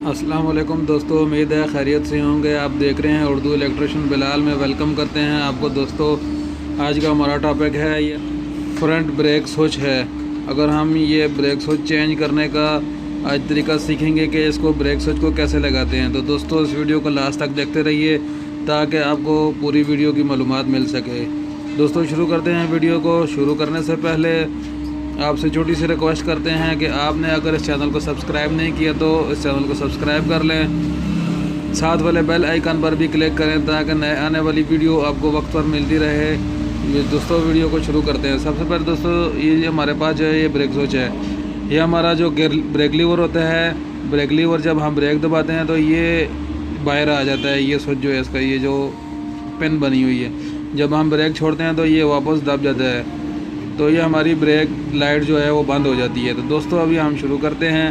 अस्सलाम वालेकुम दोस्तों, उम्मीद है खैरियत से होंगे। आप देख रहे हैं उर्दू इलेक्ट्रिशियन बिलाल में। वेलकम करते हैं आपको दोस्तों। आज का हमारा टॉपिक है ये फ्रंट ब्रेक स्विच है। अगर हम ये ब्रेक स्विच चेंज करने का आज तरीका सीखेंगे कि इसको ब्रेक स्विच को कैसे लगाते हैं, तो दोस्तों इस वीडियो को लास्ट तक देखते रहिए ताकि आपको पूरी वीडियो की मालूमात मिल सके। दोस्तों शुरू करते हैं वीडियो को। शुरू करने से पहले आपसे छोटी सी रिक्वेस्ट करते हैं कि आपने अगर इस चैनल को सब्सक्राइब नहीं किया तो इस चैनल को सब्सक्राइब कर लें। साथ वाले बेल आइकन पर भी क्लिक करें ताकि नए आने वाली वीडियो आपको वक्त पर मिलती रहे। ये दोस्तों वीडियो को शुरू करते हैं। सबसे पहले दोस्तों ये हमारे पास जो है ये ब्रेक स्विच है। ये हमारा जो ब्रेक लीवर होता है, ब्रेक लीवर जब हम ब्रेक दबाते हैं तो ये बाहर आ जाता है। ये स्विच जो है इसका ये जो पिन बनी हुई है, जब हम ब्रेक छोड़ते हैं तो ये वापस दब जाता है, तो ये हमारी ब्रेक लाइट जो है वो बंद हो जाती है। तो दोस्तों अभी हम शुरू करते हैं।